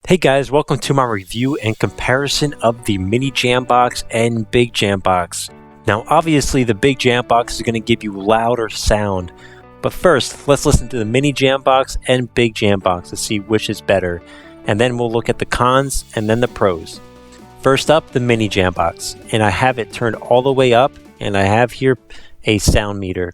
Hey guys, welcome to my review and comparison of the mini Jambox and big Jambox. Now obviously the big Jambox is going to give you louder sound, but first let's listen to the mini Jambox and big Jambox to see which is better, and then we'll look at the cons and then the pros. First up, the mini Jambox, and I have it turned all the way up, and I have here a sound meter.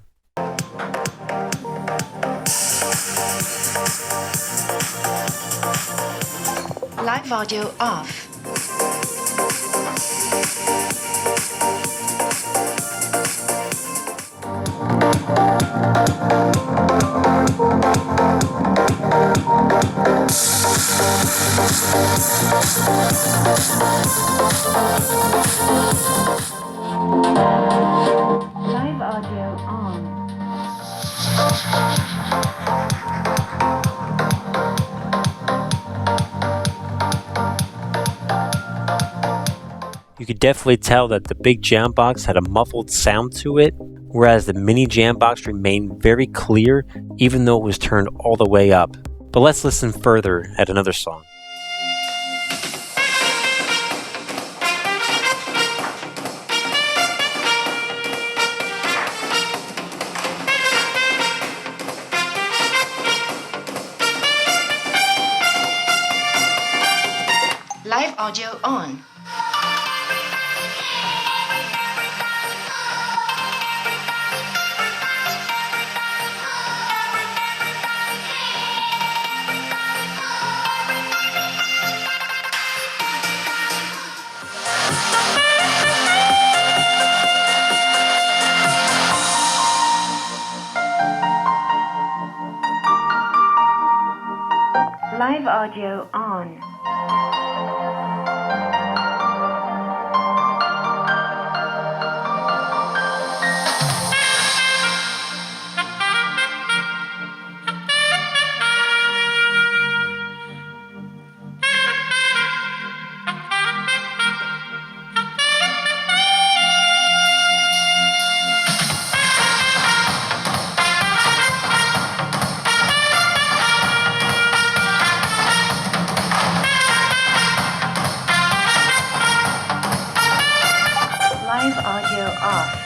Live audio off. Live audio on. You could definitely tell that the big Jambox had a muffled sound to it, whereas the mini Jambox remained very clear even though it was turned all the way up. But let's listen further at another song. Live audio on. Live audio on. Live audio off.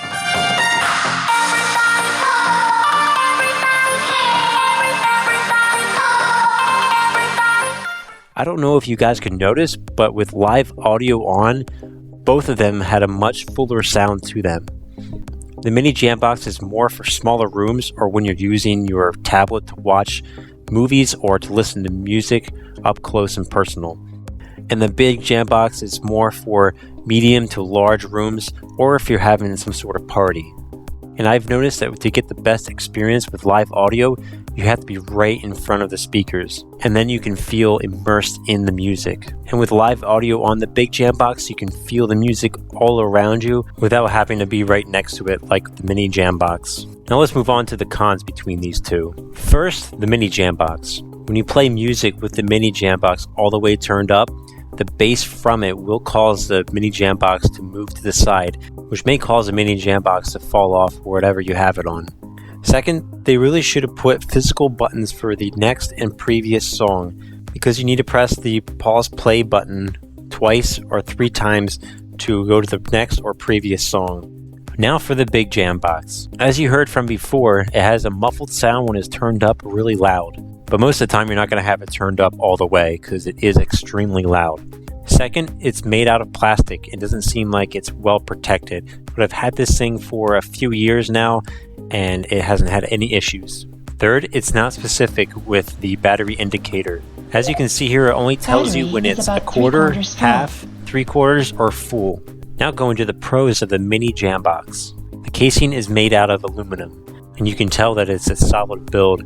I don't know if you guys could notice, but with live audio on, both of them had a much fuller sound to them. The mini Jambox is more for smaller rooms or when you're using your tablet to watch movies or to listen to music up close and personal. And the big Jambox is more for medium to large rooms or if you're having some sort of party. And I've noticed that to get the best experience with live audio, you have to be right in front of the speakers, and then you can feel immersed in the music. And with live audio on the big Jambox, you can feel the music all around you without having to be right next to it like the mini Jambox. Now let's move on to the cons between these two. First, the mini Jambox. When you play music with the mini Jambox all the way turned up, the bass from it will cause the mini Jambox to move to the side, which may cause the mini Jambox to fall off wherever you have it on. Second, they really should have put physical buttons for the next and previous song, because you need to press the pause play button twice or 3 times to go to the next or previous song. Now for the big Jambox. As you heard from before, it has a muffled sound when it's turned up really loud. But most of the time you're not going to have it turned up all the way because it is extremely loud. Second, it's made out of plastic. It doesn't seem like it's well protected. But I've had this thing for a few years now and it hasn't had any issues. Third, it's not specific with the battery indicator. As you can see here, it only tells you when it's a quarter, half, 3/4, or full. Now going to the pros of the mini Jambox. The casing is made out of aluminum, and you can tell that it's a solid build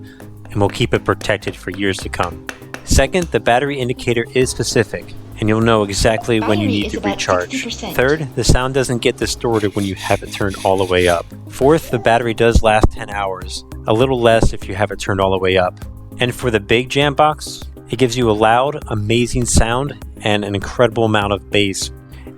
and will keep it protected for years to come. Second, the battery indicator is specific, and you'll know exactly when you need to recharge. 60%. Third, the sound doesn't get distorted when you have it turned all the way up. Fourth, the battery does last 10 hours, a little less if you have it turned all the way up. And for the big Jambox, it gives you a loud, amazing sound and an incredible amount of bass,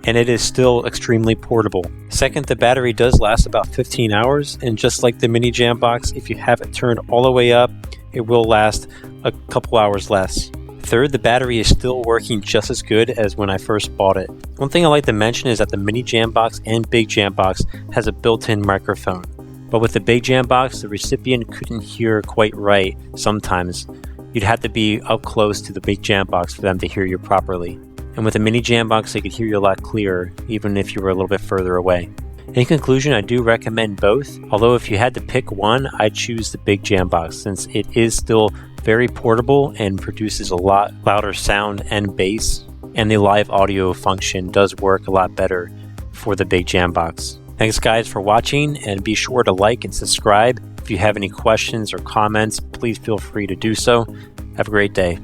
and it is still extremely portable. Second, the battery does last about 15 hours, and just like the mini Jambox, if you have it turned all the way up, it will last a couple hours less. Third, the battery is still working just as good as when I first bought it. One thing I like to mention is that the mini Jambox and big Jambox has a built-in microphone. But with the big Jambox, the recipient couldn't hear quite right sometimes. You'd have to be up close to the big Jambox for them to hear you properly. And with the mini Jambox, they could hear you a lot clearer, even if you were a little bit further away. In conclusion, I do recommend both, although if you had to pick one, I'd choose the big Jambox since it is still very portable and produces a lot louder sound and bass, and the live audio function does work a lot better for the big Jambox. Thanks guys for watching, and be sure to like and subscribe. If you have any questions or comments, please feel free to do so. Have a great day.